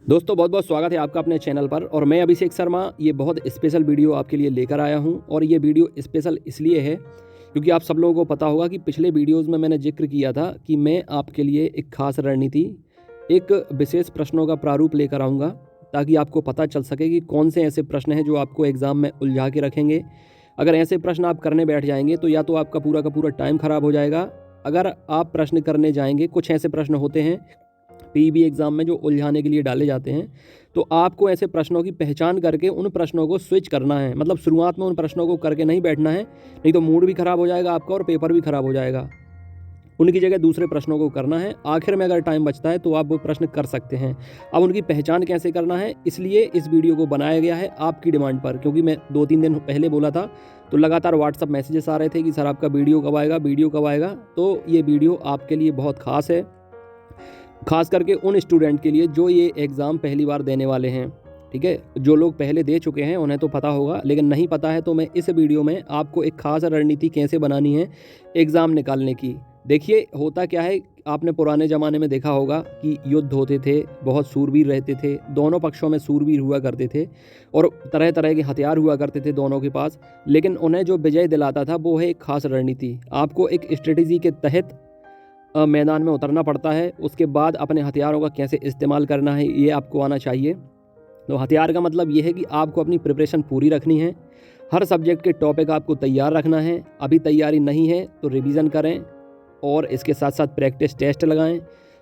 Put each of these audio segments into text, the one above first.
दोस्तों बहुत बहुत स्वागत है आपका अपने चैनल पर। और मैं अभिषेक शर्मा ये बहुत स्पेशल वीडियो आपके लिए लेकर आया हूं। और ये वीडियो स्पेशल इसलिए है क्योंकि आप सब लोगों को पता होगा कि पिछले वीडियोस में मैंने जिक्र किया था कि मैं आपके लिए एक खास रणनीति, एक विशेष प्रश्नों का प्रारूप लेकर आऊँगा ताकि आपको पता चल सके कि कौन से ऐसे प्रश्न हैं जो आपको एग्ज़ाम में उलझा के रखेंगे। अगर ऐसे प्रश्न आप करने बैठ जाएंगे तो या तो आपका पूरा का पूरा टाइम ख़राब हो जाएगा। अगर आप प्रश्न करने जाएंगे, कुछ ऐसे प्रश्न होते हैं पीईबी एग्ज़ाम में जो उलझाने के लिए डाले जाते हैं, तो आपको ऐसे प्रश्नों की पहचान करके उन प्रश्नों को स्विच करना है। मतलब शुरुआत में उन प्रश्नों को करके नहीं बैठना है, नहीं तो मूड भी ख़राब हो जाएगा आपका और पेपर भी ख़राब हो जाएगा। उनकी जगह दूसरे प्रश्नों को करना है। आखिर में अगर टाइम बचता है तो आप वो प्रश्न कर सकते हैं। अब उनकी पहचान कैसे करना है, इसलिए इस वीडियो को बनाया गया है आपकी डिमांड पर। क्योंकि मैं 2-3 दिन पहले बोला था तो लगातार व्हाट्सअप मैसेजेस आ रहे थे कि सर आपका वीडियो कब आएगा, वीडियो कब आएगा। तो ये वीडियो आपके लिए बहुत ख़ास है, खास करके उन स्टूडेंट के लिए जो ये एग्ज़ाम पहली बार देने वाले हैं। ठीक है, जो लोग पहले दे चुके हैं उन्हें तो पता होगा, लेकिन नहीं पता है तो मैं इस वीडियो में आपको एक खास रणनीति कैसे बनानी है एग्ज़ाम निकालने की। देखिए होता क्या है, आपने पुराने ज़माने में देखा होगा कि युद्ध होते थे, बहुत सूरवीर रहते थे, दोनों पक्षों में सूरवीर हुआ करते थे और तरह तरह के हथियार हुआ करते थे दोनों के पास। लेकिन उन्हें जो विजय दिलाता था वो है एक खास रणनीति। आपको एक स्ट्रेटजी के तहत मैदान में उतरना पड़ता है। उसके बाद अपने हथियारों का कैसे इस्तेमाल करना है ये आपको आना चाहिए। तो हथियार का मतलब ये है कि आपको अपनी प्रिपरेशन पूरी रखनी है, हर सब्जेक्ट के टॉपिक आपको तैयार रखना है। अभी तैयारी नहीं है तो रिवीजन करें और इसके साथ साथ प्रैक्टिस टेस्ट लगाएं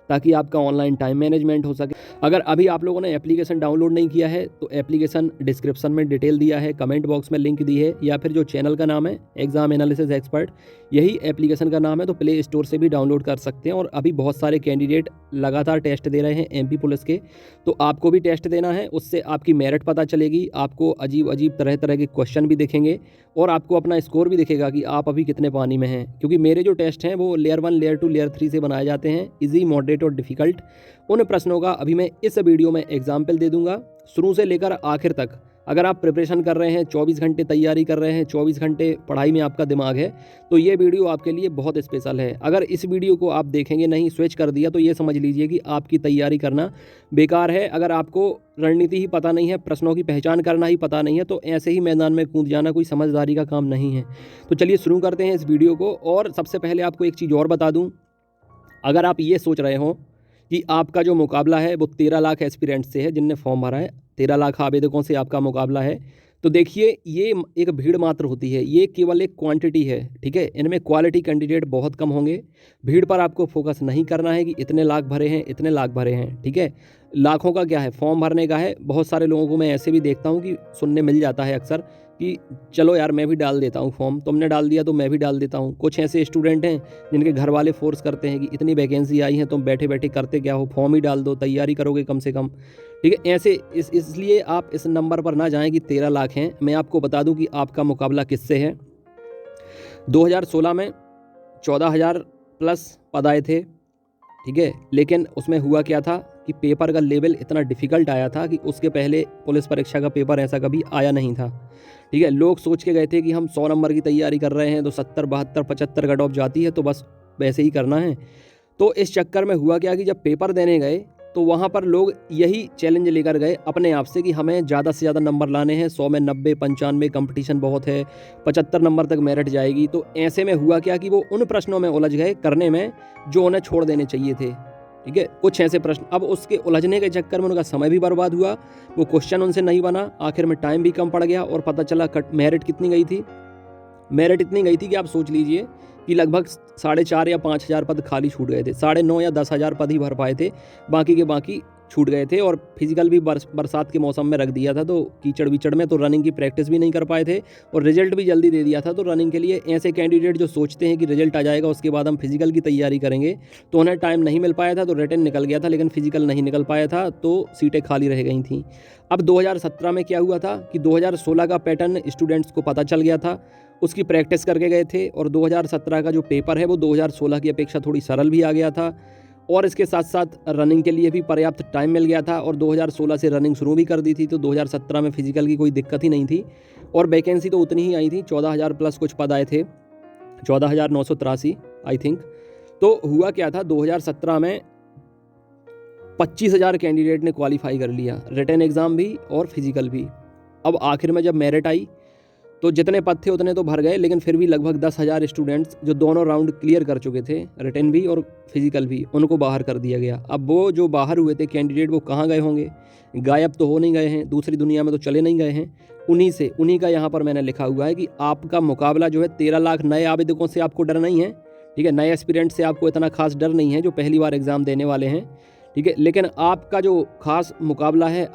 ताकि आपका ऑनलाइन टाइम मैनेजमेंट हो सके। अगर अभी आप लोगों ने एप्लीकेशन डाउनलोड नहीं किया है तो एप्लीकेशन डिस्क्रिप्शन में डिटेल दिया है, कमेंट बॉक्स में लिंक दी है, या फिर जो चैनल का नाम है एग्जाम एनालिसिस एक्सपर्ट, यही एप्लीकेशन का नाम है। तो प्ले स्टोर से भी डाउनलोड कर सकते हैं। और अभी बहुत सारे कैंडिडेट लगातार टेस्ट दे रहे हैं एमपी पुलिस के, तो आपको भी टेस्ट देना है। उससे आपकी मेरिट पता चलेगी, आपको अजीब अजीब तरह तरह के क्वेश्चन भी दिखेंगे और आपको अपना स्कोर भी दिखेगा कि आप अभी कितने पानी में हैं। क्योंकि मेरे जो टेस्ट हैं वो लेयर 1, लेयर 2, लेयर 3 से बनाए जाते हैं, इजी, मॉडरेट और डिफ़िकल्ट। उन प्रश्नों का अभी मैं इस वीडियो में एग्जाम्पल दे दूंगा शुरू से लेकर आखिर तक। अगर आप प्रिपरेशन कर रहे हैं, 24 घंटे तैयारी कर रहे हैं, 24 घंटे पढ़ाई में आपका दिमाग है, तो ये वीडियो आपके लिए बहुत स्पेशल है। अगर इस वीडियो को आप देखेंगे नहीं, स्विच कर दिया, तो ये समझ लीजिए कि आपकी तैयारी करना बेकार है। अगर आपको रणनीति ही पता नहीं है, प्रश्नों की पहचान करना ही पता नहीं है, तो ऐसे ही मैदान में कूद जाना कोई समझदारी का काम नहीं है। तो चलिए शुरू करते हैं इस वीडियो को। और सबसे पहले आपको एक चीज़ और बता दूँ, अगर आप ये सोच रहे हो कि आपका जो मुकाबला है वो 13 लाख एस्पिरेंट से है जिनने फॉर्म भरा है, 13 लाख आवेदकों से आपका मुकाबला है, तो देखिए ये एक भीड़ मात्र होती है, ये केवल एक क्वांटिटी है। ठीक है, इनमें क्वालिटी कैंडिडेट बहुत कम होंगे। भीड़ पर आपको फोकस नहीं करना है कि इतने लाख भरे हैं, इतने लाख भरे हैं। ठीक है, लाखों का क्या है, फॉर्म भरने का है। बहुत सारे लोगों को मैं ऐसे भी देखता हूँ कि सुनने मिल जाता है अक्सर कि चलो यार मैं भी डाल देता हूँ फॉर्म, तुमने डाल दिया तो मैं भी डाल देता हूँ। कुछ ऐसे स्टूडेंट हैं जिनके घर वाले फोर्स करते हैं कि इतनी वैकेंसी आई है, तुम बैठे बैठे करते क्या हो, फॉर्म ही डाल दो, तैयारी करोगे कम से कम। ठीक है, ऐसे इसलिए आप इस नंबर पर ना जाएं कि 13 लाख हैं। मैं आपको बता दूं कि आपका मुकाबला किससे है। 2016 में 14,000 प्लस पद आए थे। ठीक है, लेकिन उसमें हुआ क्या था कि पेपर का लेवल इतना डिफ़िकल्ट आया था कि उसके पहले पुलिस परीक्षा का पेपर ऐसा कभी आया नहीं था। ठीक है, लोग सोच के गए थे कि हम 100 नंबर की तैयारी कर रहे हैं तो 70, 72, 75 कट ऑफ जाती है तो बस वैसे ही करना है। तो इस चक्कर में हुआ क्या कि जब पेपर देने गए तो वहाँ पर लोग यही चैलेंज लेकर गए अपने आप से कि हमें ज़्यादा से ज़्यादा नंबर लाने हैं। 100 में 90, 95, कंपटीशन बहुत है, 75 नंबर तक मेरिट जाएगी। तो ऐसे में हुआ क्या कि वो उन प्रश्नों में उलझ गए करने में जो उन्हें छोड़ देने चाहिए थे। ठीक है, कुछ ऐसे प्रश्न, अब उसके उलझने के चक्कर में उनका समय भी बर्बाद हुआ, वो क्वेश्चन उनसे नहीं बना, आखिर में टाइम भी कम पड़ गया और पता चला मेरिट कितनी गई थी। मेरिट इतनी गई थी कि आप सोच लीजिए कि लगभग 4,500 या 5,000 पद खाली छूट गए थे। 9,500 या 10,000 पद ही भर पाए थे, बाकी के बाकी छूट गए थे। और फिजिकल भी बरसात के मौसम में रख दिया था, तो कीचड़ विचड़ में, तो रनिंग की प्रैक्टिस भी नहीं कर पाए थे और रिजल्ट भी जल्दी दे दिया था। तो रनिंग के लिए ऐसे कैंडिडेट जो सोचते हैं कि रिजल्ट आ जाएगा उसके बाद हम फिजिकल की तैयारी करेंगे, तो उन्हें टाइम नहीं मिल पाया था। तो रिटन निकल गया था लेकिन फिजिकल नहीं निकल पाया था, तो सीटें खाली रह गई थी। अब 2017 में क्या हुआ था कि 2016 का पैटर्न स्टूडेंट्स को पता चल गया था, उसकी प्रैक्टिस करके गए थे और 2017 का जो पेपर है वो 2016 की अपेक्षा थोड़ी सरल भी आ गया था। और इसके साथ साथ रनिंग के लिए भी पर्याप्त टाइम मिल गया था और 2016 से रनिंग शुरू भी कर दी थी, तो 2017 में फिजिकल की कोई दिक्कत ही नहीं थी। और वैकेंसी तो उतनी ही आई थी, 14,000 प्लस कुछ पद आए थे, 14,983 आई थिंक। तो हुआ क्या था, 2017 में 25,000 कैंडिडेट ने क्वालिफाई कर लिया, रिटन एग्ज़ाम भी और फिजिकल भी। अब आखिर में जब मेरिट आई तो जितने पद थे उतने तो भर गए, लेकिन फिर भी लगभग 10,000 स्टूडेंट्स जो दोनों राउंड क्लियर कर चुके थे, रिटन भी और फिजिकल भी, उनको बाहर कर दिया गया। अब वो जो बाहर हुए थे कैंडिडेट, वो कहाँ गए होंगे? गायब तो हो नहीं गए हैं, दूसरी दुनिया में तो चले नहीं गए हैं। उन्हीं का यहाँ पर मैंने लिखा हुआ है कि आपका मुकाबला जो है 13 लाख नए आवेदकों से आपको डर नहीं है, ठीक है, नए एस्पिरेंट से आपको इतना खास डर नहीं है जो पहली बार एग्ज़ाम देने वाले हैं, ठीक है। लेकिन आपका जो खास मुकाबला है,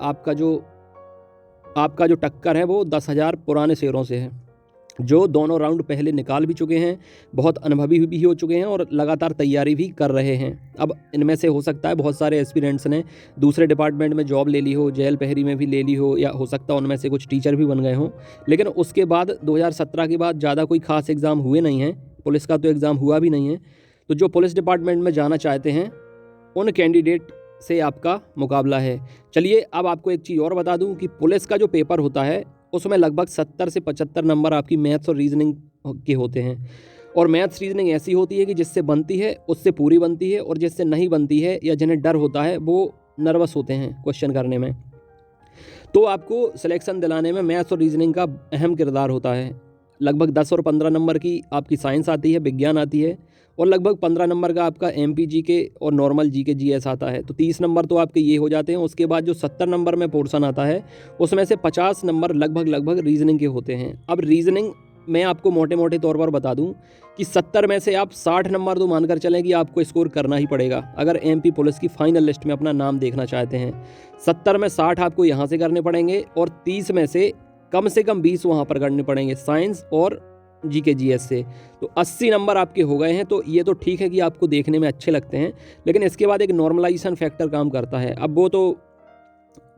आपका जो टक्कर है वो 10,000 पुराने शेरों से है, जो दोनों राउंड पहले निकाल भी चुके हैं, बहुत अनुभवी भी हो चुके हैं और लगातार तैयारी भी कर रहे हैं। अब इनमें से हो सकता है बहुत सारे एस्पिरेंट्स ने दूसरे डिपार्टमेंट में जॉब ले ली हो, जेल पहरी में भी ले ली हो, या हो सकता है उनमें से कुछ टीचर भी बन गए हों। लेकिन उसके बाद 2017 के बाद ज़्यादा कोई खास एग्ज़ाम हुए नहीं हैं, पुलिस का तो एग्ज़ाम हुआ भी नहीं है। तो जो पुलिस डिपार्टमेंट में जाना चाहते हैं उन कैंडिडेट से आपका मुकाबला है। चलिए अब आपको एक चीज़ और बता दूं कि पुलिस का जो पेपर होता है उसमें लगभग 70 से 75 नंबर आपकी मैथ्स और रीजनिंग के होते हैं। और मैथ्स रीजनिंग ऐसी होती है कि जिससे बनती है उससे पूरी बनती है, और जिससे नहीं बनती है या जिन्हें डर होता है वो नर्वस होते हैं क्वेश्चन करने में। तो आपको सिलेक्शन दिलाने में मैथ्स और रीजनिंग का अहम किरदार होता है। लगभग 10 और 15 नंबर की आपकी साइंस आती है, विज्ञान आती है, और लगभग 15 नंबर का आपका एमपी के और नॉर्मल जी के जीएस आता है। तो 30 नंबर तो आपके ये हो जाते हैं। उसके बाद जो 70 नंबर में पोर्शन आता है उसमें से 50 नंबर लगभग रीजनिंग के होते हैं। अब रीजनिंग मैं आपको मोटे मोटे तौर पर बता दूं कि 70 में से आप 60 नंबर तो मानकर चलें कि आपको स्कोर करना ही पड़ेगा अगर एमपी पुलिस की फाइनल लिस्ट में अपना नाम देखना चाहते हैं। 70 में 60 आपको यहाँ से करने पड़ेंगे और 30 में से कम 20 वहाँ पर करने पड़ेंगे साइंस और जी के जीएस से। तो 80 नंबर आपके हो गए हैं। तो ये तो ठीक है कि आपको देखने में अच्छे लगते हैं, लेकिन इसके बाद एक नॉर्मलाइजेशन फैक्टर काम करता है। अब वो तो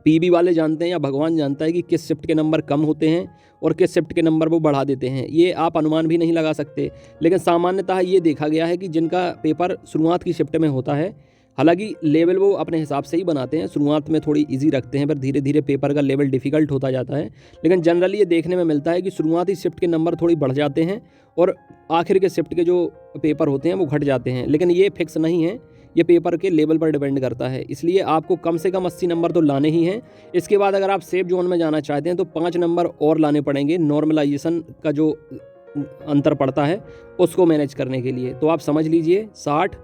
पीबी वाले जानते हैं या भगवान जानता है कि किस शिफ्ट के नंबर कम होते हैं और किस शिफ्ट के नंबर वो बढ़ा देते हैं, ये आप अनुमान भी नहीं लगा सकते। लेकिन सामान्यतः ये देखा गया है कि जिनका पेपर शुरुआत की शिफ्ट में होता है, हालांकि लेवल वो अपने हिसाब से ही बनाते हैं, शुरुआत में थोड़ी इजी रखते हैं, पर धीरे धीरे पेपर का लेवल डिफ़िकल्ट होता जाता है। लेकिन जनरली ये देखने में मिलता है कि शुरुआती शिफ्ट के नंबर थोड़ी बढ़ जाते हैं और आखिर के शिफ्ट के जो पेपर होते हैं वो घट जाते हैं। लेकिन ये फिक्स नहीं है, ये पेपर के लेवल पर डिपेंड करता है। इसलिए आपको कम से कम 80 नंबर तो लाने ही हैं। इसके बाद अगर आप सेफ जोन में जाना चाहते हैं तो 5 नंबर और लाने पड़ेंगे नॉर्मलाइजेशन का जो अंतर पड़ता है उसको मैनेज करने के लिए। तो आप समझ लीजिए 60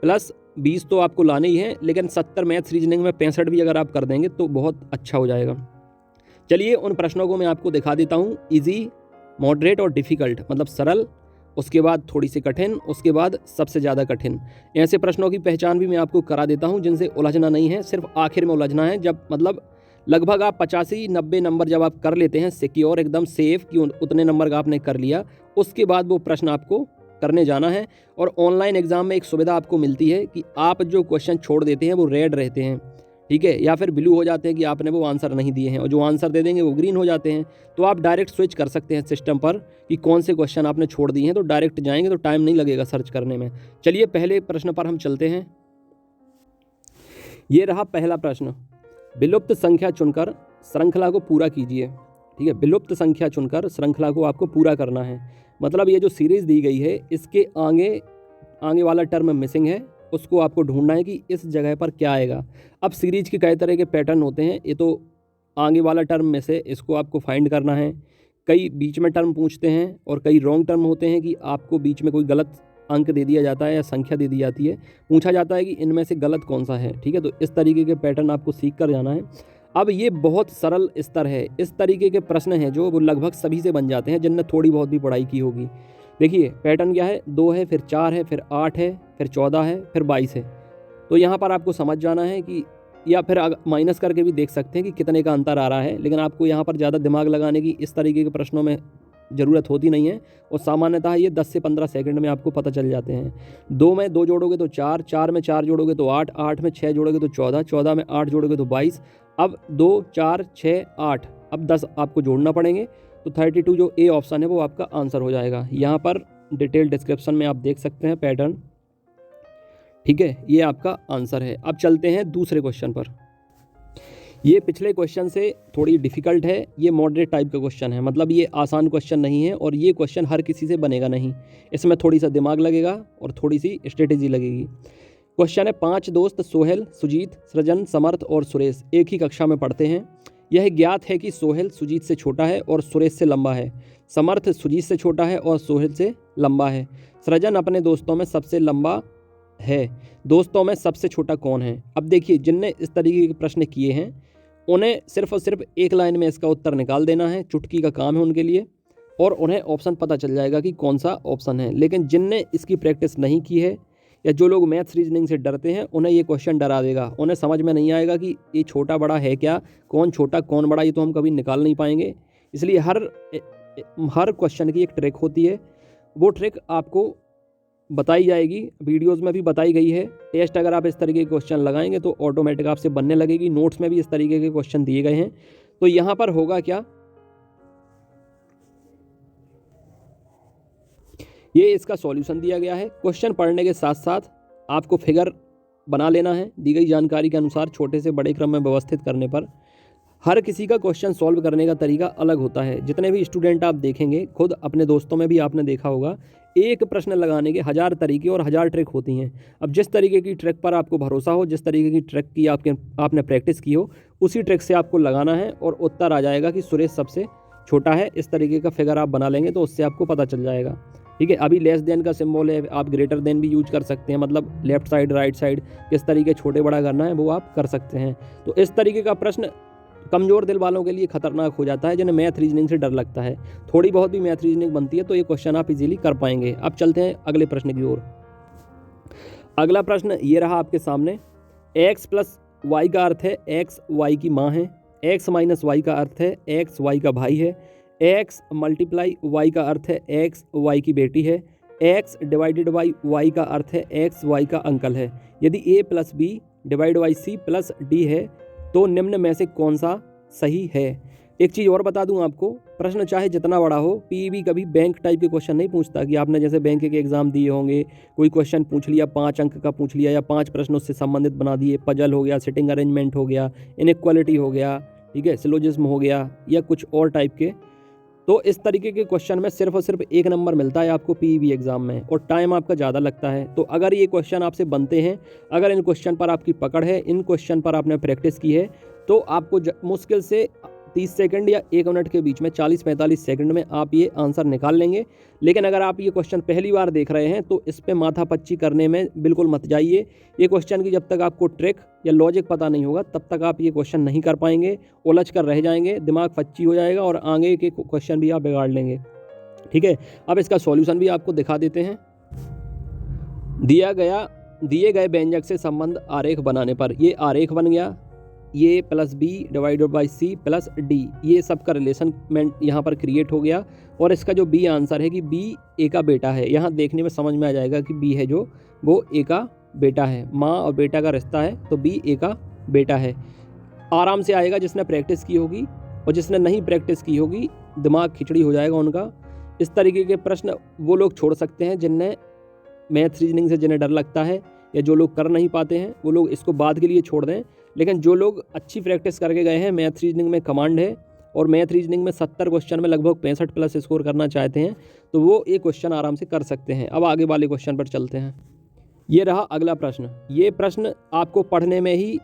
प्लस 20 तो आपको लाने ही हैं, लेकिन 70 मैथ्स रीजनिंग में 65 भी अगर आप कर देंगे तो बहुत अच्छा हो जाएगा। चलिए उन प्रश्नों को मैं आपको दिखा देता हूँ। ईजी, मॉडरेट और डिफ़िकल्ट, मतलब सरल, उसके बाद थोड़ी सी कठिन, उसके बाद सबसे ज़्यादा कठिन। ऐसे प्रश्नों की पहचान भी मैं आपको करा देता हूं जिनसे उलझना नहीं है, सिर्फ आखिर में उलझना है। जब मतलब लगभग आप 85-90 नंबर जब आप कर लेते हैं सिक्योर, एकदम सेफ कि उतने नंबर का आपने कर लिया, उसके बाद वो प्रश्न आपको करने जाना है। और ऑनलाइन एग्ज़ाम में एक सुविधा आपको मिलती है कि आप जो क्वेश्चन छोड़ देते हैं वो रेड रहते हैं, ठीक है, या फिर ब्लू हो जाते हैं कि आपने वो आंसर नहीं दिए हैं, और जो आंसर दे देंगे वो ग्रीन हो जाते हैं। तो आप डायरेक्ट स्विच कर सकते हैं सिस्टम पर कि कौन से क्वेश्चन आपने छोड़ दिए हैं, तो डायरेक्ट जाएंगे तो टाइम नहीं लगेगा सर्च करने में। चलिए पहले प्रश्न पर हम चलते हैं। ये रहा पहला प्रश्न, विलुप्त संख्या चुनकर श्रृंखला को पूरा कीजिए। ठीक है, विलुप्त संख्या चुनकर श्रृंखला को आपको पूरा करना है। मतलब ये जो सीरीज़ दी गई है इसके आगे वाला टर्म मिसिंग है, उसको आपको ढूंढना है कि इस जगह पर क्या आएगा। अब सीरीज के कई तरह के पैटर्न होते हैं, ये तो आगे वाला टर्म में से इसको आपको फाइंड करना है। कई बीच में टर्म पूछते हैं और कई रॉन्ग टर्म होते हैं कि आपको बीच में कोई गलत अंक दे दिया जाता है या संख्या दे दी जाती है, पूछा जाता है कि इनमें से गलत कौन सा है। ठीक है, तो इस तरीके के पैटर्न आपको सीख कर जाना है। अब ये बहुत सरल स्तर है, इस तरीके के प्रश्न हैं जो वो लगभग सभी से बन जाते हैं जिनने थोड़ी बहुत भी पढ़ाई की होगी। देखिए पैटर्न क्या है, 2 है, फिर 4 है, फिर 8 है, फिर 14 है, फिर 22 है। तो यहाँ पर आपको समझ जाना है कि, या फिर माइनस करके भी देख सकते हैं कि कितने का अंतर आ रहा है, लेकिन आपको यहाँ पर ज़्यादा दिमाग लगाने की इस तरीके के प्रश्नों में ज़रूरत होती नहीं है, और सामान्यतः ये 10 से 15 सेकंड में आपको पता चल जाते हैं। 2 में 2 जोड़ोगे तो 4, 4 में 4 जोड़ोगे तो 8, 8 में 6 जोड़ोगे तो 14, 14 में 8 जोड़ोगे तो 22। अब 2, 4, 6, 8, अब 10 आपको जोड़ना पड़ेंगे, तो 32 जो ए ऑप्शन है वो आपका आंसर हो जाएगा। यहाँ पर डिटेल डिस्क्रिप्शन में आप देख सकते हैं पैटर्न। ठीक है, ये आपका आंसर है। अब चलते हैं दूसरे क्वेश्चन पर। ये पिछले क्वेश्चन से थोड़ी डिफ़िकल्ट है, ये मॉडरेट टाइप का क्वेश्चन है, मतलब ये आसान क्वेश्चन नहीं है और ये क्वेश्चन हर किसी से बनेगा नहीं, इसमें थोड़ी सा दिमाग लगेगा और थोड़ी सी स्ट्रेटेजी लगेगी। क्वेश्चन है, 5 दोस्त सोहेल, सुजीत, सृजन, समर्थ और सुरेश एक ही कक्षा में पढ़ते हैं। यह ज्ञात है कि सोहेल सुजीत से छोटा है और सुरेश से लंबा है। समर्थ सुजीत से छोटा है और सोहेल से लंबा है। सृजन अपने दोस्तों में सबसे लंबा है। दोस्तों में सबसे छोटा कौन है? अब देखिए, जिनने इस तरीके के प्रश्न किए हैं उन्हें सिर्फ और सिर्फ एक लाइन में इसका उत्तर निकाल देना है। चुटकी का काम है उनके लिए, और उन्हें ऑप्शन पता चल जाएगा कि कौन सा ऑप्शन है। लेकिन जिनने इसकी प्रैक्टिस नहीं की है या जो लोग मैथ्स रीजनिंग से डरते हैं, उन्हें ये क्वेश्चन डरा देगा। उन्हें समझ में नहीं आएगा कि ये छोटा बड़ा है क्या, कौन छोटा कौन बड़ा, ये तो हम कभी निकाल नहीं पाएंगे। इसलिए हर क्वेश्चन की एक ट्रिक होती है। वो ट्रिक आपको बताई जाएगी, वीडियोस में भी बताई गई है। टेस्ट अगर आप इस तरीके के क्वेश्चन लगाएंगे तो ऑटोमेटिक आपसे बनने लगेगी। नोट्स में भी इस तरीके के क्वेश्चन दिए गए हैं। तो यहाँ पर होगा क्या, ये इसका सॉल्यूशन दिया गया है। क्वेश्चन पढ़ने के साथ साथ आपको फिगर बना लेना है। दी गई जानकारी के अनुसार छोटे से बड़े क्रम में व्यवस्थित करने पर हर किसी का क्वेश्चन सॉल्व करने का तरीका अलग होता है। जितने भी स्टूडेंट आप देखेंगे, खुद अपने दोस्तों में भी आपने देखा होगा, एक प्रश्न लगाने के 1000 तरीके और 1000 ट्रिक होती हैं। अब जिस तरीके की ट्रिक पर आपको भरोसा हो, जिस तरीके की ट्रिक की आपने प्रैक्टिस की हो, उसी ट्रिक से आपको लगाना है और उत्तर आ जाएगा कि सुरेश सबसे छोटा है। इस तरीके का फिगर आप बना लेंगे तो उससे आपको पता चल जाएगा। ठीक है, अभी लेस देन का सिंबल है, आप ग्रेटर देन भी यूज कर सकते हैं। मतलब लेफ्ट साइड राइट साइड किस तरीके छोटे बड़ा करना है वो आप कर सकते हैं। तो इस तरीके का प्रश्न कमज़ोर दिल वालों के लिए खतरनाक हो जाता है, जिन्हें मैथ रीजनिंग से डर लगता है। थोड़ी बहुत भी मैथ रीजनिंग बनती है तो ये क्वेश्चन आप इजीली कर पाएंगे। अब चलते हैं अगले प्रश्न की ओर। अगला प्रश्न ये रहा आपके सामने। x प्लस वाई का अर्थ है x y की माँ है। x माइनस वाई का अर्थ है x y का भाई है। x मल्टीप्लाई y का अर्थ है x y की बेटी है। x डिवाइडेड बाई y का अर्थ है x y का अंकल है। यदि a plus B divide by c plus D है तो निम्न में से कौन सा सही है? एक चीज़ और बता दूं आपको, प्रश्न चाहे जितना बड़ा हो, पीईबी कभी बैंक टाइप के क्वेश्चन नहीं पूछता कि आपने जैसे बैंक के एग्जाम दिए होंगे, कोई क्वेश्चन पूछ लिया 5 अंक का पूछ लिया या 5 प्रश्न उससे संबंधित बना दिए, पजल हो गया, सिटिंग अरेंजमेंट हो गया, इनइक्वालिटी हो गया, ठीक है, सिलोजिज्म हो गया या कुछ और टाइप के। तो इस तरीके के क्वेश्चन में सिर्फ और सिर्फ 1 नंबर मिलता है आपको पीईबी एग्जाम में, और टाइम आपका ज़्यादा लगता है। तो अगर ये क्वेश्चन आपसे बनते हैं, अगर इन क्वेश्चन पर आपकी पकड़ है, इन क्वेश्चन पर आपने प्रैक्टिस की है, तो आपको मुश्किल से 30 सेकंड या 1 मिनट के बीच में 40-45 सेकंड में आप ये आंसर निकाल लेंगे। लेकिन अगर आप ये क्वेश्चन पहली बार देख रहे हैं तो इस पे माथापच्ची करने में बिल्कुल मत जाइए। ये क्वेश्चन की जब तक आपको ट्रिक या लॉजिक पता नहीं होगा तब तक आप ये क्वेश्चन नहीं कर पाएंगे, उलझ कर रह जाएंगे, दिमाग फच्ची हो जाएगा और आगे के क्वेश्चन भी आप बिगाड़ लेंगे। ठीक है, अब इसका सॉल्यूशन भी आपको दिखा देते हैं। दिए गए व्यंजक से संबंध आरेख बनाने पर ये आरेख बन गया, ये plus B divided by C plus D, ये सब का रिलेशनमेंट यहाँ पर क्रिएट हो गया। और इसका जो बी आंसर है कि बी ए का बेटा है, यहाँ देखने में समझ में आ जाएगा कि बी है जो वो ए का बेटा है। माँ और बेटा का रिश्ता है तो बी ए का बेटा है। आराम से आएगा जिसने प्रैक्टिस की होगी, और जिसने नहीं प्रैक्टिस की होगी दिमाग खिचड़ी हो जाएगा उनका। इस तरीके के प्रश्न वो लोग छोड़ सकते हैं जिन्हें मैथ रीजनिंग से जिन्हें डर लगता है, या जो लोग कर नहीं पाते हैं वो लोग इसको बाद के लिए छोड़ दें। लेकिन जो लोग अच्छी प्रैक्टिस करके गए हैं, मैथ रीजनिंग में कमांड है और मैथ रीजनिंग में 70 क्वेश्चन में लगभग 65 प्लस स्कोर करना चाहते हैं, तो वो एक क्वेश्चन आराम से कर सकते हैं। अब आगे वाले क्वेश्चन पर चलते हैं। ये रहा अगला प्रश्न। ये प्रश्न आपको पढ़ने में ही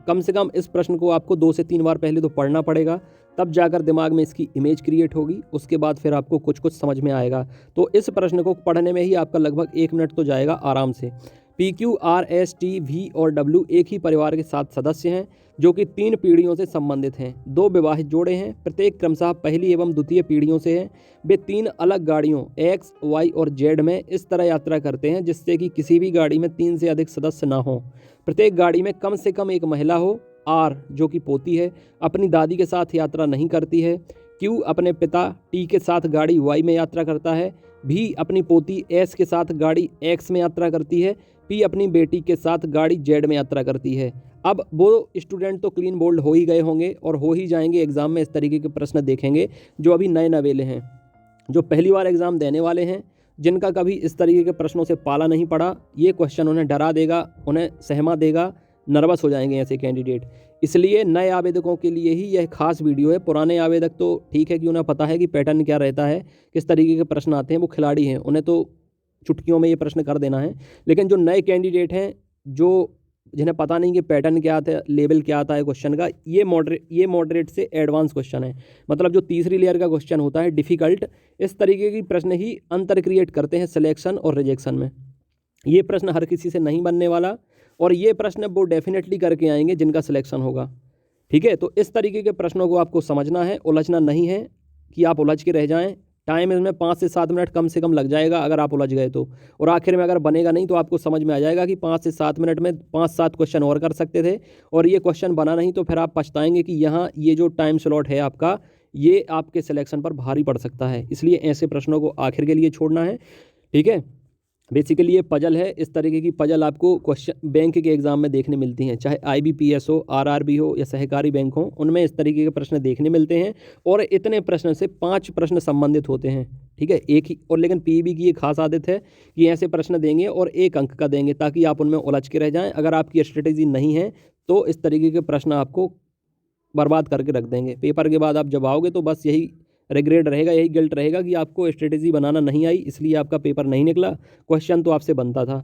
कम से कम इस प्रश्न को आपको 2 से 3 बार पहले तो पढ़ना पड़ेगा, तब जाकर दिमाग में इसकी इमेज क्रिएट होगी, उसके बाद फिर आपको कुछ कुछ समझ में आएगा। तो इस प्रश्न को पढ़ने में ही आपका लगभग 1 मिनट तो जाएगा आराम से। P Q R S T V और डब्ल्यू एक ही परिवार के 7 सदस्य हैं जो कि 3 पीढ़ियों से संबंधित हैं। 2 विवाहित जोड़े हैं, प्रत्येक क्रमशः पहली एवं द्वितीय पीढ़ियों से हैं। वे 3 अलग गाड़ियों एक्स, वाई और जेड में इस तरह यात्रा करते हैं जिससे कि किसी भी गाड़ी में 3 से अधिक सदस्य ना हो। प्रत्येक गाड़ी में कम से कम एक महिला हो। आर जो कि पोती है, अपनी दादी के साथ यात्रा नहीं करती है। क्यू अपने पिता टी के साथ गाड़ी वाई में यात्रा करता है। भी अपनी पोती एस के साथ गाड़ी एक्स में यात्रा करती है। पी अपनी बेटी के साथ गाड़ी जेड में यात्रा करती है। अब वो स्टूडेंट तो क्लीन बोल्ड हो ही गए होंगे और हो ही जाएंगे, एग्जाम में इस तरीके के प्रश्न देखेंगे जो अभी नए नवेले हैं, जो पहली बार एग्जाम देने वाले हैं, जिनका कभी इस तरीके के प्रश्नों से पाला नहीं पड़ा। ये क्वेश्चन उन्हें डरा देगा, उन्हें सहमा देगा, नर्वस हो जाएंगे ऐसे कैंडिडेट। इसलिए नए आवेदकों के लिए ही यह खास वीडियो है। पुराने आवेदक तो ठीक है कि उन्हें पता है कि पैटर्न क्या रहता है, किस तरीके के प्रश्न आते हैं, वो खिलाड़ी हैं, उन्हें तो चुटकियों में ये प्रश्न कर देना है। लेकिन जो नए कैंडिडेट हैं जो जिन्हें पता नहीं कि पैटर्न क्या आता है, लेवल क्या आता है क्वेश्चन का, ये मॉडरेट से एडवांस क्वेश्चन है। मतलब जो तीसरी लेयर का क्वेश्चन होता है डिफ़िकल्ट, इस तरीके की प्रश्न ही अंतर क्रिएट करते हैं सिलेक्शन और रिजेक्शन में। ये प्रश्न हर किसी से नहीं बनने वाला, और ये प्रश्न वो डेफिनेटली करके आएंगे जिनका सिलेक्शन होगा। ठीक है, तो इस तरीके के प्रश्नों को आपको समझना है, उलझना नहीं है कि आप उलझ के रह जाएं। टाइम इसमें 5 से 7 मिनट कम से कम लग जाएगा अगर आप उलझ गए तो, और आखिर में अगर बनेगा नहीं तो आपको समझ में आ जाएगा कि 5 से 7 मिनट में 5-7 क्वेश्चन और कर सकते थे, और ये क्वेश्चन बना नहीं तो फिर आप पछताएंगे कि यहाँ ये जो टाइम स्लॉट है आपका, ये आपके सिलेक्शन पर भारी पड़ सकता है। इसलिए ऐसे प्रश्नों को आखिर के लिए छोड़ना है। ठीक है, बेसिकली ये पजल है। इस तरीके की पजल आपको क्वेश्चन बैंक के एग्जाम में देखने मिलती हैं, चाहे IBPS हो, RRB हो या सहकारी बैंक हो, उनमें इस तरीके के प्रश्न देखने मिलते हैं। और इतने प्रश्न से 5 प्रश्न संबंधित होते हैं। ठीक है, एक ही, और लेकिन PEB की ये खास आदत है कि ऐसे प्रश्न देंगे और 1 अंक का देंगे ताकि आप उनमें उलझ के रह जाएं। अगर आपकी स्ट्रेटेजी नहीं है तो इस तरीके के प्रश्न आपको बर्बाद करके रख देंगे। पेपर के बाद आप जब आओगे तो बस यही रिग्रेट रहेगा, यही गिल्ट रहेगा कि आपको स्ट्रेटेजी बनाना नहीं आई, इसलिए आपका पेपर नहीं निकला, क्वेश्चन तो आपसे बनता था।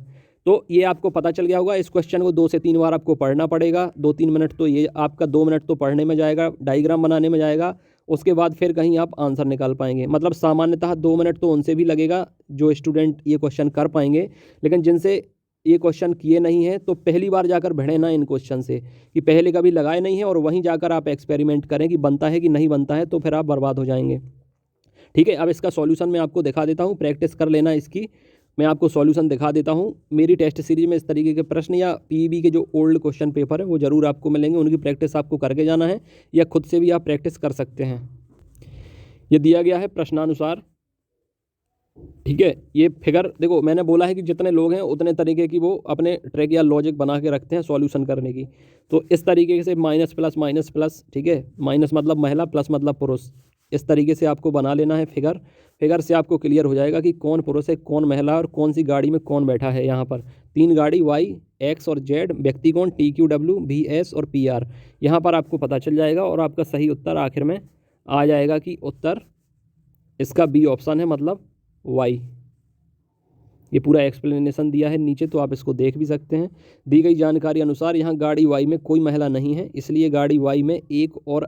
तो ये आपको पता चल गया होगा। इस क्वेश्चन को 2 से 3 बार आपको पढ़ना पड़ेगा। 2-3 मिनट तो ये आपका 2 मिनट तो पढ़ने में जाएगा, डायग्राम बनाने में जाएगा, उसके बाद फिर कहीं आप आंसर निकाल पाएंगे। मतलब सामान्यतः 2 मिनट तो उनसे भी लगेगा जो स्टूडेंट ये क्वेश्चन कर पाएंगे, लेकिन जिनसे ये क्वेश्चन किए नहीं हैं तो पहली बार जाकर भिड़े ना इन क्वेश्चन से, कि पहले कभी लगाए नहीं है और वहीं जाकर आप एक्सपेरिमेंट करें कि बनता है कि नहीं बनता है, तो फिर आप बर्बाद हो जाएंगे। ठीक है, अब इसका सॉल्यूशन मैं आपको दिखा देता हूँ, प्रैक्टिस कर लेना इसकी। मैं आपको सॉल्यूशन दिखा देता हूँ। मेरी टेस्ट सीरीज में इस तरीके के प्रश्न या PEB के जो ओल्ड क्वेश्चन पेपर है वो ज़रूर आपको मिलेंगे, उनकी प्रैक्टिस आपको करके जाना है, या खुद से भी आप प्रैक्टिस कर सकते हैं। ये दिया गया है प्रश्नानुसार। ठीक है, ये फिगर देखो, मैंने बोला है कि जितने लोग हैं उतने तरीके की वो अपने ट्रैक या लॉजिक बना के रखते हैं सॉल्यूशन करने की। तो इस तरीके से माइनस प्लस माइनस प्लस, ठीक है, माइनस मतलब महिला, प्लस मतलब पुरुष, इस तरीके से आपको बना लेना है फिगर। फिगर से आपको क्लियर हो जाएगा कि कौन पुरुष है, कौन महिला, और कौन सी गाड़ी में कौन बैठा है। यहाँ पर 3 गाड़ी Y, X और Z, व्यक्ति कौन TQW, VS और PR, यहाँ पर आपको पता चल जाएगा। और आपका सही उत्तर आखिर में आ जाएगा कि उत्तर इसका B ऑप्शन है, मतलब Y। ये पूरा एक्सप्लेनेशन दिया है नीचे, तो आप इसको देख भी सकते हैं। दी गई जानकारी अनुसार यहाँ गाड़ी Y में कोई महिला नहीं है, इसलिए गाड़ी Y में एक और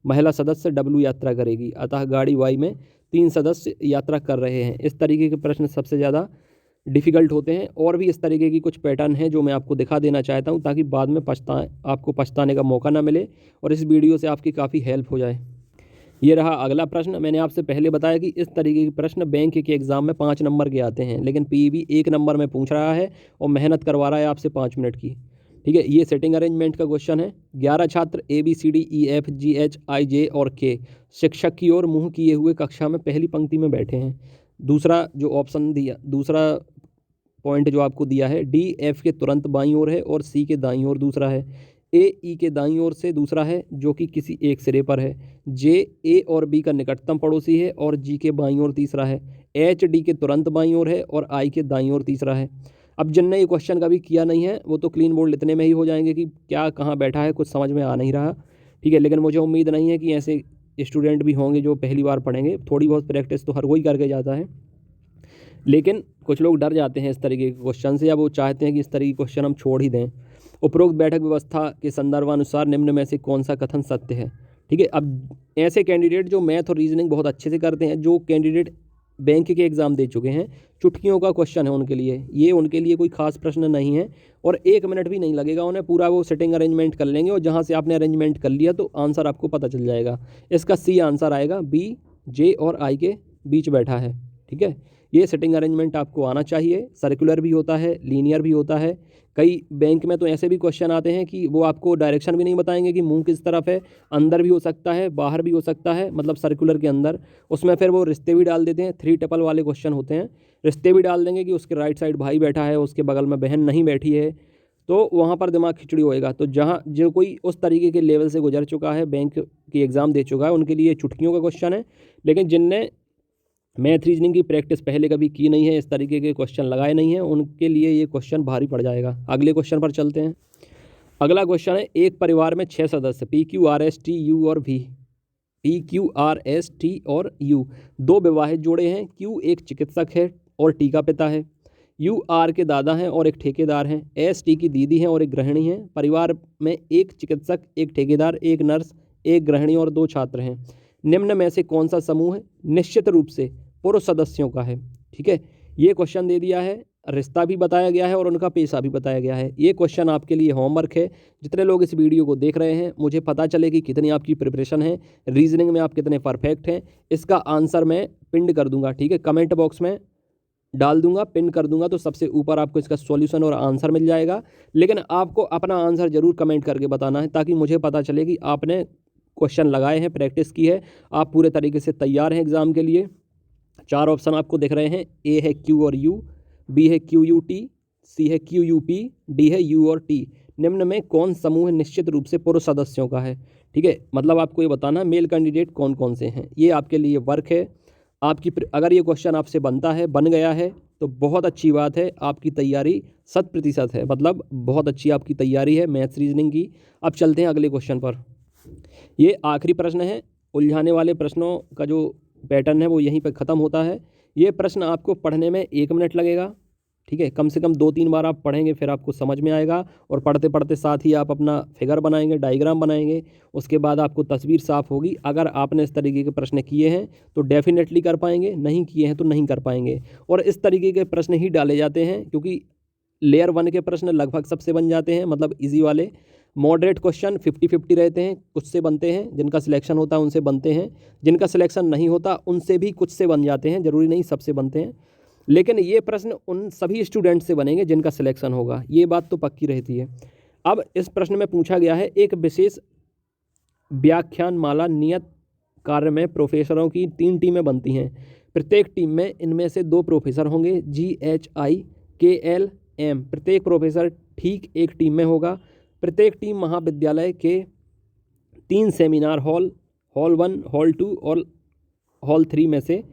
महिला सदस्य W यात्रा करेगी, अतः गाड़ी Y में 3 सदस्य यात्रा कर रहे हैं। इस तरीके के प्रश्न सबसे ज़्यादा डिफ़िकल्ट होते हैं। और भी इस तरीके की कुछ पैटर्न हैं जो मैं आपको दिखा देना चाहता हूँ, ताकि बाद में आपको पछताने का मौका ना मिले और इस वीडियो से आपकी काफ़ी हेल्प हो जाए। ये रहा अगला प्रश्न। मैंने आपसे पहले बताया कि इस तरीके के प्रश्न बैंक के एग्ज़ाम में 5 नंबर के आते हैं, लेकिन PEB 1 नंबर में पूछ रहा है और मेहनत करवा रहा है आपसे 5 मिनट की। ठीक है, ये सेटिंग अरेंजमेंट का क्वेश्चन है। 11 छात्र ABCDEFGHIJ और K शिक्षक की ओर मुँह किए हुए कक्षा में पहली पंक्ति में बैठे हैं। दूसरा जो ऑप्शन दिया, दूसरा पॉइंट जो आपको दिया है, D F के तुरंत बाईं ओर है और C के दाईं ओर दूसरा है, A E के दाईं ओर से दूसरा है जो कि किसी एक सिरे पर है, J A और B का निकटतम पड़ोसी है और G के बाईं ओर तीसरा है, H D के तुरंत बाईं ओर है और I के दाईं ओर तीसरा है। अब जिनने ये क्वेश्चन कभी किया नहीं है वो तो क्लीन बोल्ड इतने में ही हो जाएंगे कि क्या कहाँ बैठा है, कुछ समझ में आ नहीं रहा। ठीक है, लेकिन मुझे उम्मीद नहीं है कि ऐसे स्टूडेंट भी होंगे जो पहली बार पढ़ेंगे। थोड़ी बहुत प्रैक्टिस तो हर कोई करके जाता है, लेकिन कुछ लोग डर जाते हैं इस तरीके के क्वेश्चन से, या वो चाहते हैं कि इस तरीके के क्वेश्चन हम छोड़ ही दें। उपरोक्त बैठक व्यवस्था के संदर्भानुसार निम्न में से कौन सा कथन सत्य है। ठीक है, अब ऐसे कैंडिडेट जो मैथ और रीजनिंग बहुत अच्छे से करते हैं, जो कैंडिडेट बैंक के एग्ज़ाम दे चुके हैं, चुटकियों का क्वेश्चन है उनके लिए, ये उनके लिए कोई खास प्रश्न नहीं है और 1 मिनट भी नहीं लगेगा उन्हें, पूरा वो सेटिंग अरेंजमेंट कर लेंगे और जहाँ से आपने अरेंजमेंट कर लिया तो आंसर आपको पता चल जाएगा। इसका C आंसर आएगा, B J और I के बीच बैठा है। ठीक है, ये सेटिंग अरेंजमेंट आपको आना चाहिए। सर्कुलर भी होता है, लीनियर भी होता है। कई बैंक में तो ऐसे भी क्वेश्चन आते हैं कि वो आपको डायरेक्शन भी नहीं बताएंगे कि मुंह किस तरफ है, अंदर भी हो सकता है, बाहर भी हो सकता है, मतलब सर्कुलर के अंदर। उसमें फिर वो रिश्ते भी डाल देते हैं, 3 टपल वाले क्वेश्चन होते हैं, रिश्ते भी डाल देंगे कि उसके राइट साइड भाई बैठा है, उसके बगल में बहन नहीं बैठी है, तो वहाँ पर दिमाग खिचड़ी होएगा। तो जहाँ जो कोई उस तरीके के लेवल से गुजर चुका है, बैंक की एग्ज़ाम दे चुका है, उनके लिए चुटकियों का क्वेश्चन है। लेकिन जिनने मैथ रीजनिंग की प्रैक्टिस पहले कभी की नहीं है, इस तरीके के क्वेश्चन लगाए नहीं हैं, उनके लिए ये क्वेश्चन भारी पड़ जाएगा। अगले क्वेश्चन पर चलते हैं। अगला क्वेश्चन है, एक परिवार में 6 सदस्य PQRSTU और V, PQRST और U 2 विवाहित जोड़े हैं। Q एक चिकित्सक है और T का पिता है। UR के दादा हैं और एक ठेकेदार हैं। ST की दीदी हैं और एक गृहिणी हैं। परिवार में एक चिकित्सक, एक ठेकेदार, एक नर्स, एक गृहिणी और 2 छात्र हैं। निम्न में से कौन सा समूह है निश्चित रूप से पुरुष सदस्यों का है? ठीक है, ये क्वेश्चन दे दिया है, रिश्ता भी बताया गया है और उनका पेशा भी बताया गया है। ये क्वेश्चन आपके लिए होमवर्क है। जितने लोग इस वीडियो को देख रहे हैं, मुझे पता चले कि कितनी आपकी प्रिपरेशन है, रीजनिंग में आप कितने परफेक्ट हैं। इसका आंसर मैं पिन कर दूंगा, ठीक है, कमेंट बॉक्स में डाल दूंगा, पिन कर दूंगा, तो सबसे ऊपर आपको इसका सॉल्यूशन और आंसर मिल जाएगा। लेकिन आपको अपना आंसर जरूर कमेंट करके बताना है, ताकि मुझे पता चले कि आपने क्वेश्चन लगाए हैं, प्रैक्टिस की है, आप पूरे तरीके से तैयार हैं एग्जाम के लिए। 4 ऑप्शन आपको दिख रहे हैं, ए है Q और U, B है QUT, C है QUP, D है U और T। निम्न में कौन समूह निश्चित रूप से पुरुष सदस्यों का है? ठीक है, मतलब आपको ये बताना मेल कैंडिडेट कौन कौन से हैं। ये आपके लिए वर्क है। आपकी अगर ये क्वेश्चन आपसे बनता है, बन गया है, तो बहुत अच्छी बात है, आपकी तैयारी 100% है, मतलब बहुत अच्छी आपकी तैयारी है मैथ्स रीजनिंग की। अब चलते हैं अगले क्वेश्चन पर। ये आखिरी प्रश्न है। उलझाने वाले प्रश्नों का जो पैटर्न है वो यहीं पर ख़त्म होता है। ये प्रश्न आपको पढ़ने में 1 मिनट लगेगा, ठीक है, कम से कम 2-3 बार आप पढ़ेंगे, फिर आपको समझ में आएगा। और पढ़ते पढ़ते साथ ही आप अपना फिगर बनाएंगे, डायग्राम बनाएंगे, उसके बाद आपको तस्वीर साफ होगी। अगर आपने इस तरीके के प्रश्न किए हैं तो डेफिनेटली कर पाएंगे, नहीं किए हैं तो नहीं कर पाएंगे। और इस तरीके के प्रश्न ही डाले जाते हैं, क्योंकि लेयर 1 के प्रश्न लगभग सबसे बन जाते हैं, मतलब ईजी वाले। मॉडरेट क्वेश्चन 50-50 रहते हैं, कुछ से बनते हैं, जिनका सिलेक्शन होता है उनसे बनते हैं, जिनका सिलेक्शन नहीं होता उनसे भी कुछ से बन जाते हैं, ज़रूरी नहीं सबसे बनते हैं। लेकिन ये प्रश्न उन सभी स्टूडेंट से बनेंगे जिनका सिलेक्शन होगा, ये बात तो पक्की रहती है। अब इस प्रश्न में पूछा गया है, एक विशेष व्याख्यानमाला नियत कार्य में प्रोफेसरों की 3 टीमें बनती हैं। प्रत्येक टीम में इनमें से 2 प्रोफेसर होंगे, GHI KL M। प्रत्येक प्रोफेसर ठीक एक टीम में होगा। प्रत्येक टीम महाविद्यालय के 3 सेमिनार हॉल, हॉल 1, हॉल 2 और हॉल 3 में से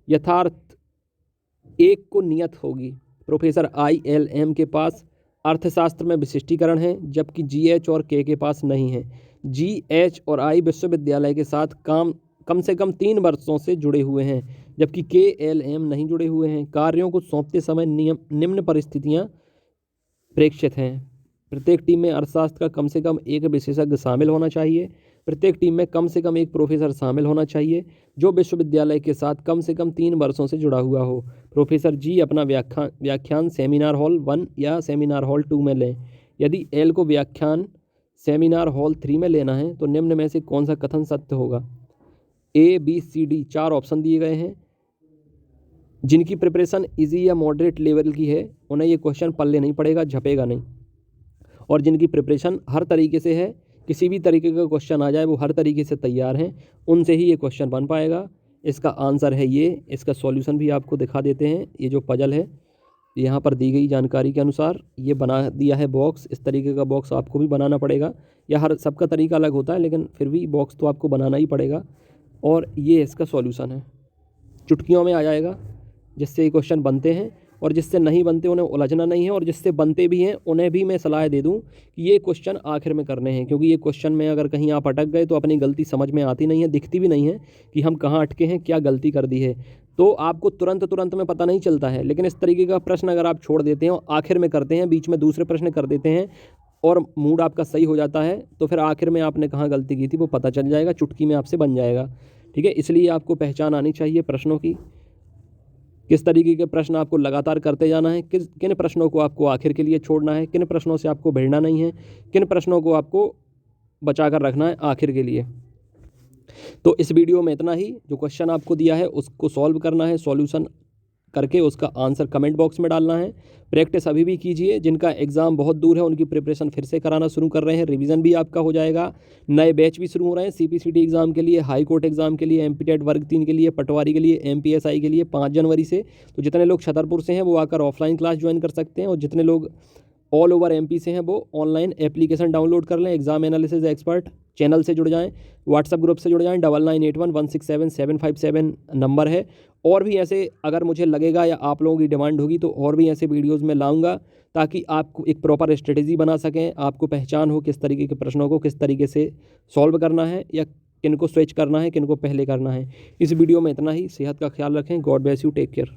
यथार्थ एक को नियत होगी। प्रोफेसर ILM के पास अर्थशास्त्र में विशिष्टीकरण है, जबकि GH और K के पास नहीं है। GH और I विश्वविद्यालय के साथ कम से कम 3 वर्षों से जुड़े हुए हैं, जबकि KLM नहीं जुड़े हुए हैं। कार्यों को सौंपते समय निम्न परिस्थितियां प्रेक्षित हैं। प्रत्येक टीम में अर्थशास्त्र का कम से कम एक विशेषज्ञ शामिल होना चाहिए। प्रत्येक टीम में कम से कम एक प्रोफेसर शामिल होना चाहिए जो विश्वविद्यालय के साथ कम से कम 3 वर्षों से जुड़ा हुआ हो। प्रोफेसर जी अपना व्याख्यान सेमिनार हॉल 1 या सेमिनार हॉल 2 में लें। यदि एल को व्याख्यान सेमिनार हॉल 3 में लेना है तो निम्न में से कौन सा कथन सत्य होगा? ABCD 4 ऑप्शन दिए गए हैं। जिनकी प्रिपरेशन इजी या मॉडरेट लेवल की है उन्हें ये क्वेश्चन पल्ले नहीं पड़ेगा, झपेगा नहीं। और जिनकी प्रिपरेशन हर तरीके से है, किसी भी तरीके का क्वेश्चन आ जाए वो हर तरीके से तैयार हैं, उनसे ही ये क्वेश्चन बन पाएगा। इसका आंसर है ये। इसका सॉल्यूशन भी आपको दिखा देते हैं। ये जो पजल है यहाँ पर दी गई जानकारी के अनुसार ये बना दिया है बॉक्स। इस तरीके का बॉक्स आपको भी बनाना पड़ेगा, या हर सबका तरीका अलग होता है, लेकिन फिर भी बॉक्स तो आपको बनाना ही पड़ेगा। और ये इसका सॉल्यूशन है, चुटकियों में आ जाएगा। जिससे ये क्वेश्चन बनते हैं और जिससे नहीं बनते उन्हें उलझना नहीं है, और जिससे बनते भी हैं उन्हें भी मैं सलाह दे दूं कि ये क्वेश्चन आखिर में करने हैं, क्योंकि ये क्वेश्चन में अगर कहीं आप अटक गए तो अपनी गलती समझ में आती नहीं है, दिखती भी नहीं है कि हम कहाँ अटके हैं, क्या गलती कर दी है, तो आपको तुरंत में पता नहीं चलता है। लेकिन इस तरीके का प्रश्न अगर आप छोड़ देते हैं और आखिर में करते हैं, बीच में दूसरे प्रश्न कर देते हैं और मूड आपका सही हो जाता है, तो फिर आखिर में आपने कहाँ गलती की थी वो पता चल जाएगा, चुटकी में आपसे बन जाएगा। ठीक है, इसलिए आपको पहचान आनी चाहिए प्रश्नों की, किस तरीके के प्रश्न आपको लगातार करते जाना है, किन प्रश्नों को आपको आखिर के लिए छोड़ना है, किन प्रश्नों से आपको भिड़ना नहीं है, किन प्रश्नों को आपको बचा कर रखना है आखिर के लिए। तो इस वीडियो में इतना ही। जो क्वेश्चन आपको दिया है उसको सॉल्व करना है, सॉल्यूशन करके उसका आंसर कमेंट बॉक्स में डालना है। प्रैक्टिस अभी भी कीजिए। जिनका एग्ज़ाम बहुत दूर है उनकी प्रिपरेशन फिर से कराना शुरू कर रहे हैं, रिवीजन भी आपका हो जाएगा। नए बैच भी शुरू हो रहे हैं CPCT एग्ज़ाम के लिए, हाई कोर्ट एग्ज़ाम के लिए, MPTET वर्ग 3 के लिए, पटवारी के लिए, MPSI के लिए 5 जनवरी से। तो जितने लोग छतरपुर से हैं वो आकर ऑफलाइन क्लास ज्वाइन कर सकते हैं, और जितने लोग ऑल ओवर MP से हैं वो ऑनलाइन एप्लीकेशन डाउनलोड कर लें। एग्जाम एनालिसिस एक्सपर्ट चैनल से जुड़ जाएं, व्हाट्सएप ग्रुप से जुड़ जाएं। 9981167757 नंबर है। और भी ऐसे अगर मुझे लगेगा या आप लोगों की डिमांड होगी तो और भी ऐसे वीडियोस में लाऊंगा, ताकि आपको एक प्रॉपर स्ट्रेटेजी बना सकें, आपको पहचान हो किस तरीके के प्रश्नों को किस तरीके से सॉल्व करना है, या किन को स्विच करना है, किन को पहले करना है। इस वीडियो में इतना ही। सेहत का ख्याल रखें। God bless you, take care.